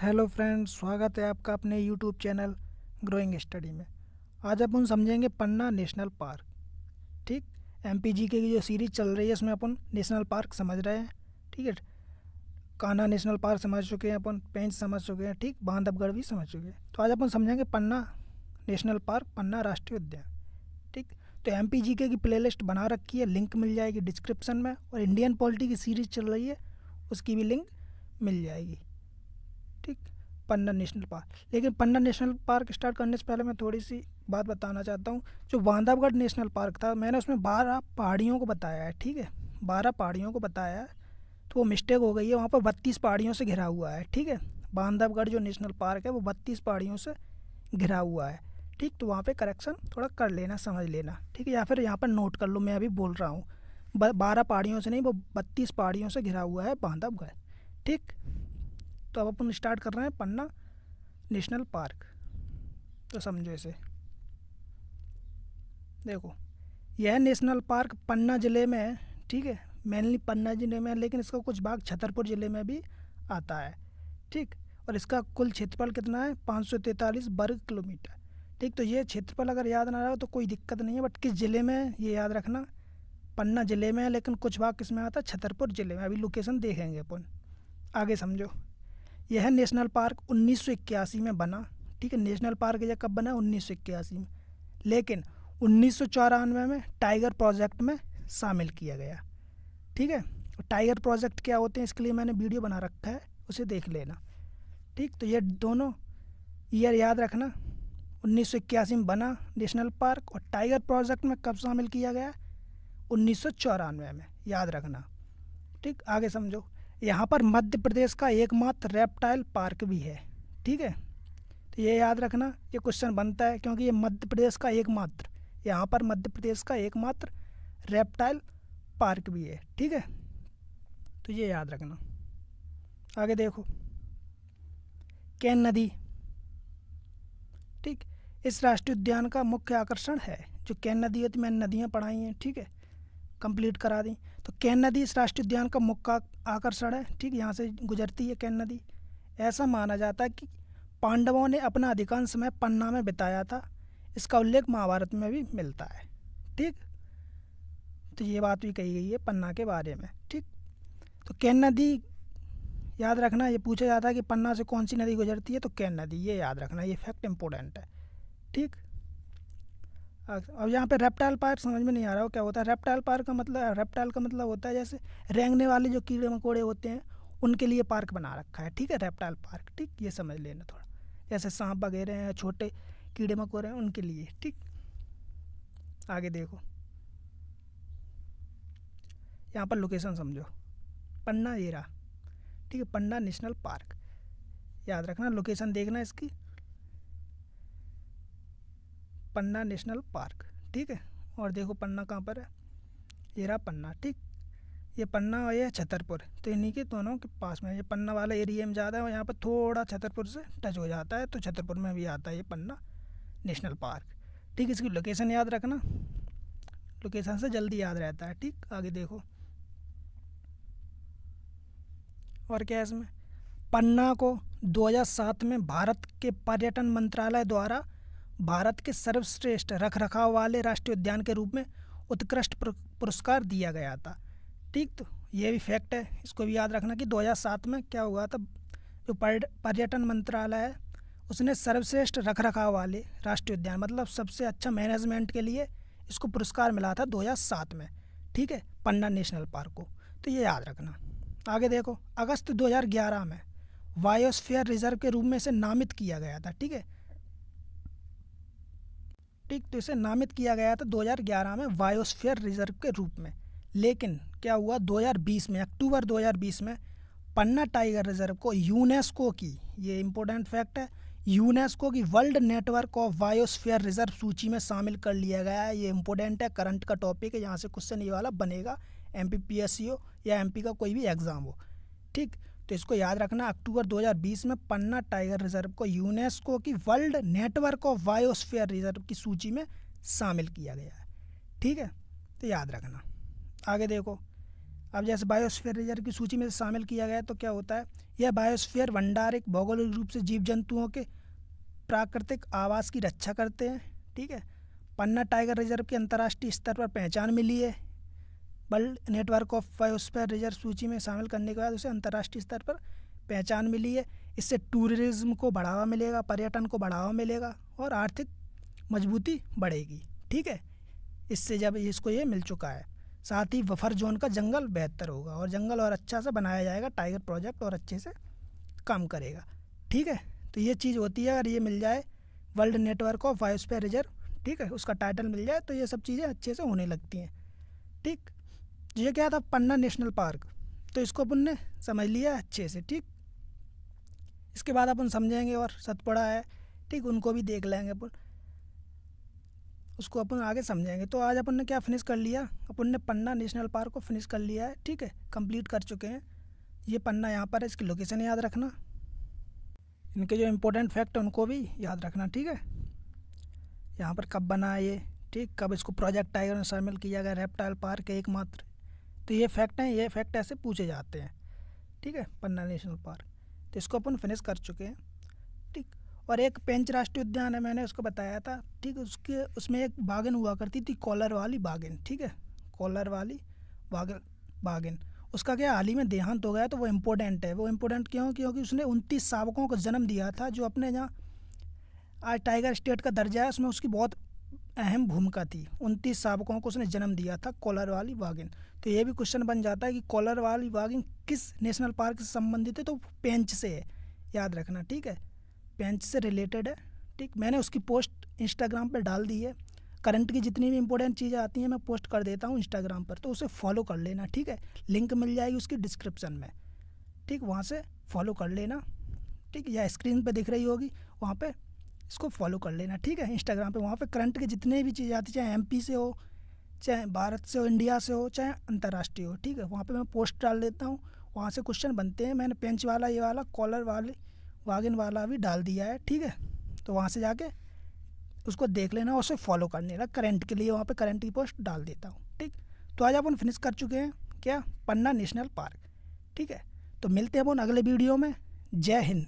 Hello friends, स्वागत है आपका अपने यूट्यूब चैनल ग्रोइंग स्टडी में। आज अपन समझेंगे पन्ना नेशनल पार्क। ठीक, एमपीजीके की जो सीरीज चल रही है उसमें अपन नेशनल पार्क समझ रहे हैं। ठीक है, कान्हा नेशनल पार्क समझ चुके हैं, अपन पेंच समझ चुके हैं, ठीक, बांधवगढ़ भी समझ चुके हैं। तो आज अपन समझेंगे पन्ना नेशनल पार्क, पन्ना राष्ट्रीय उद्यान। ठीक, तो एमपीजीके की प्लेलिस्ट बना रखी है, लिंक मिल जाएगी डिस्क्रिप्शन में। और इंडियन पॉलिटी की सीरीज चल रही है, उसकी भी लिंक मिल जाएगी। ठीक, पन्ना नेशनल पार्क। लेकिन पन्ना नेशनल पार्क स्टार्ट करने से पहले मैं थोड़ी सी बात बताना चाहता हूँ। जो बांधवगढ़ नेशनल पार्क था, मैंने उसमें 12 पहाड़ियों को बताया है। ठीक है, 12 पहाड़ियों को बताया है, तो वो मिस्टेक हो गई है। वहाँ पर 32 पहाड़ियों से घिरा हुआ है। ठीक है, बांधवगढ़ जो नेशनल पार्क है वो 32 पहाड़ियों से घिरा हुआ है। ठीक, तो वहाँ पे करेक्शन थोड़ा कर लेना, समझ लेना। ठीक है, या फिर यहाँ पर नोट कर लो, मैं अभी बोल रहा हूँ 12 पहाड़ियों से नहीं, वो 32 पहाड़ियों से घिरा हुआ है बांधवगढ़। ठीक, तो अब अपन स्टार्ट कर रहे हैं पन्ना नेशनल पार्क। तो समझो इसे, देखो, यह नेशनल पार्क पन्ना ज़िले में है। ठीक है, मेनली पन्ना ज़िले में है, लेकिन इसका कुछ भाग छतरपुर ज़िले में भी आता है। ठीक, और इसका कुल क्षेत्रफल कितना है? 543 वर्ग किलोमीटर। ठीक, तो ये क्षेत्रफल अगर याद ना रहा तो कोई दिक्कत नहीं है, बट किस ज़िले में है ये याद रखना। पन्ना ज़िले में है, लेकिन कुछ भाग किस में आता है? छतरपुर ज़िले में। अभी लोकेशन देखेंगे अपन, आगे समझो। यह नेशनल पार्क 1981 में बना। ठीक है, नेशनल पार्क यह कब बना? 1981 में। लेकिन 1994 में टाइगर प्रोजेक्ट में शामिल किया गया। ठीक है, टाइगर प्रोजेक्ट क्या होते हैं इसके लिए मैंने वीडियो बना रखा है, उसे देख लेना। ठीक, तो ये दोनों ईयर याद रखना। 1981 में बना नेशनल पार्क, और टाइगर प्रोजेक्ट में कब शामिल किया गया? 1994 में, याद रखना। ठीक, आगे समझो। यहाँ पर मध्य प्रदेश का एकमात्र रेप्टाइल पार्क भी है। ठीक है, तो ये याद रखना, ये क्वेश्चन बनता है क्योंकि ये मध्य प्रदेश का एकमात्र, यहाँ पर मध्य प्रदेश का एकमात्र रेप्टाइल पार्क भी है। ठीक है, तो ये याद रखना। आगे देखो, केन नदी। ठीक, इस राष्ट्रीय उद्यान का मुख्य आकर्षण है। जो केन नदी होती, मैंने नदियाँ पढ़ाई हैं। ठीक है, कंप्लीट करा दी। तो केन नदी इस राष्ट्रीय उद्यान का मुख्य आकर्षण है। ठीक, यहाँ से गुजरती है केन नदी। ऐसा माना जाता है कि पांडवों ने अपना अधिकांश समय पन्ना में बिताया था। इसका उल्लेख महाभारत में भी मिलता है। ठीक, तो ये बात भी कही गई है पन्ना के बारे में। ठीक, तो केन नदी याद रखना। ये पूछा जाता है कि पन्ना से कौन सी नदी गुजरती है, तो केन नदी, ये याद रखना, ये फैक्ट इंपॉर्टेंट है। ठीक, अब यहाँ पे रेप्टाइल पार्क समझ में नहीं आ रहा हो क्या होता है? रेप्टाइल पार्क का मतलब, रेप्टाइल का मतलब होता है जैसे रेंगने वाले जो कीड़े मकोड़े होते हैं उनके लिए पार्क बना रखा है। ठीक है, रेप्टाइल पार्क। ठीक, ये समझ लेना थोड़ा, जैसे सांप वगैरह हैं, छोटे कीड़े मकोड़े हैं, उनके लिए। ठीक, आगे देखो, यहाँ पर लोकेशन समझो, पन्ना ये रहा। ठीक है, पन्ना नेशनल पार्क, याद रखना, लोकेशन देखना इसकी, पन्ना नेशनल पार्क। ठीक है, और देखो पन्ना कहाँ पर है, ये रहा पन्ना। ठीक, ये पन्ना और ये छतरपुर, तो इन्हीं के दोनों के पास में, ये पन्ना वाला एरिया में ज़्यादा है और यहाँ पर थोड़ा छतरपुर से टच हो जाता है, तो छतरपुर में भी आता है ये पन्ना नेशनल पार्क। ठीक, इसकी लोकेशन याद रखना, लोकेशन से जल्दी याद रहता है। ठीक, आगे देखो, और क्या है इसमें? पन्ना को 2007 में भारत के पर्यटन मंत्रालय द्वारा भारत के सर्वश्रेष्ठ रखरखाव वाले राष्ट्रीय उद्यान के रूप में उत्कृष्ट पुरस्कार दिया गया था। ठीक, तो ये भी फैक्ट है, इसको भी याद रखना कि 2007 में क्या हुआ था, जो पर्यटन मंत्रालय है उसने सर्वश्रेष्ठ रखरखाव वाले राष्ट्रीय उद्यान, मतलब सबसे अच्छा मैनेजमेंट के लिए इसको पुरस्कार मिला था 2007 में। ठीक है, पन्ना नेशनल पार्क को, तो ये याद रखना। आगे देखो, अगस्त 2011 में बायोस्फीयर रिजर्व के रूप में इसे नामित किया गया था। ठीक है, ठीक, तो इसे नामित किया गया था 2011 में बायोस्फीयर रिजर्व के रूप में। लेकिन क्या हुआ, 2020 में, अक्टूबर 2020 में पन्ना टाइगर रिजर्व को यूनेस्को की, ये इंपॉर्टेंट फैक्ट है, यूनेस्को की world network of biosphere reserve सूची में शामिल कर लिया गया है। ये इंपॉर्टेंट है, करंट का टॉपिक है, यहाँ से क्वेश्चन ये वाला बनेगा, एमपीपीएससी हो या एमपी का कोई भी एग्ज़ाम हो। ठीक, तो इसको याद रखना, अक्टूबर 2020 में पन्ना टाइगर रिजर्व को यूनेस्को की world network of biosphere reserve की सूची में शामिल किया गया है। ठीक है, तो याद रखना। आगे देखो, अब जैसे बायोस्फीयर रिजर्व की सूची में शामिल किया गया तो क्या होता है, यह बायोस्फीयर भंडार एक भौगोलिक रूप से जीव जंतुओं के प्राकृतिक आवास की रक्षा करते हैं। ठीक है, पन्ना टाइगर रिजर्व की अंतर्राष्ट्रीय स्तर पर पहचान मिली है। World network of biosphere reserve सूची में शामिल करने के बाद उसे अंतर्राष्ट्रीय स्तर पर पहचान मिली है। इससे टूरिज्म को बढ़ावा मिलेगा, पर्यटन को बढ़ावा मिलेगा और आर्थिक मजबूती बढ़ेगी। ठीक है, इससे जब इसको ये मिल चुका है, साथ ही बफर जोन का जंगल बेहतर होगा और जंगल और अच्छा से बनाया जाएगा, टाइगर प्रोजेक्ट और अच्छे से काम करेगा। ठीक है, तो ये चीज़ होती है, अगर ये मिल जाए world network of biosphere reserve, ठीक है, उसका टाइटल मिल जाए तो ये सब चीज़ें अच्छे से होने लगती हैं। ठीक, ये क्या था, पन्ना नेशनल पार्क, तो इसको अपन ने समझ लिया अच्छे से। ठीक, इसके बाद अपन समझेंगे और सतपुड़ा है, ठीक, उनको भी देख लेंगे अपन, उसको अपन आगे समझेंगे। तो आज अपन ने क्या फिनिश कर लिया, अपन ने पन्ना नेशनल पार्क को फिनिश कर लिया है। ठीक है, कंप्लीट कर चुके हैं। ये पन्ना यहाँ पर है, इसकी लोकेशन याद रखना, इनके जो इम्पोर्टेंट फैक्ट है उनको भी याद रखना। ठीक है, यहाँ पर कब बना है ये, ठीक, कब इसको प्रोजेक्ट टाइगर में शामिल किया गया, रेप्टाइल पार्क है एकमात्र। तो ये फैक्ट हैं, ये फैक्ट ऐसे पूछे जाते हैं। ठीक है, पन्ना नेशनल पार्क, तो इसको अपन फिनिश कर चुके हैं। ठीक, और एक पेंच राष्ट्रीय उद्यान है, मैंने उसको बताया था। ठीक, उसके उसमें एक बाघिन हुआ करती थी, कॉलर वाली बाघिन। ठीक है, कॉलर वाली बाघिन, उसका क्या हाल ही में देहांत हो गया, तो वो इम्पोर्टेंट है। वो इम्पोर्टेंट क्यों, क्योंकि उसने 29 शावकों को जन्म दिया था, जो अपने यहाँ आज टाइगर स्टेट का दर्जा है उसमें उसकी बहुत अहम भूमिका थी। 29 शावकों को उसने जन्म दिया था, कॉलर वाली बाघिन। तो ये भी क्वेश्चन बन जाता है कि कॉलर वाली बाघिन किस नेशनल पार्क से संबंधित है, तो पेंच से है, याद रखना। ठीक है, पेंच से रिलेटेड है। ठीक, मैंने उसकी पोस्ट इंस्टाग्राम पर डाल दी है। करंट की जितनी भी इंपॉर्टेंट चीज़ें आती हैं मैं पोस्ट कर देता हूँ इंस्टाग्राम पर, तो उसे फॉलो कर लेना। ठीक है, लिंक मिल जाएगी उसकी डिस्क्रिप्शन में। ठीक, वहाँ से फॉलो कर लेना। ठीक, या स्क्रीन पे दिख रही होगी, वहाँ पे इसको फॉलो कर लेना। ठीक है, इंस्टाग्राम पे, वहाँ पे करंट के जितने भी चीज़ें आती, चाहे एमपी से हो, चाहे भारत से हो, इंडिया से हो, चाहे अंतर्राष्ट्रीय हो, ठीक है, वहाँ पे मैं पोस्ट डाल देता हूँ, वहाँ से क्वेश्चन बनते हैं। मैंने पेंच वाला, ये वाला, कॉलर वाले वागिन वाला भी डाल दिया है। ठीक है, तो वहाँ से जाके उसको देख लेना और उसे फॉलो कर लेना। करंट के लिए वहाँ पे करंट की पोस्ट डाल देता हूँ। ठीक, तो आज अपन फिनिश कर चुके हैं क्या, पन्ना नेशनल पार्क। ठीक है, तो मिलते हैं अपन अगले वीडियो में। जय हिंद।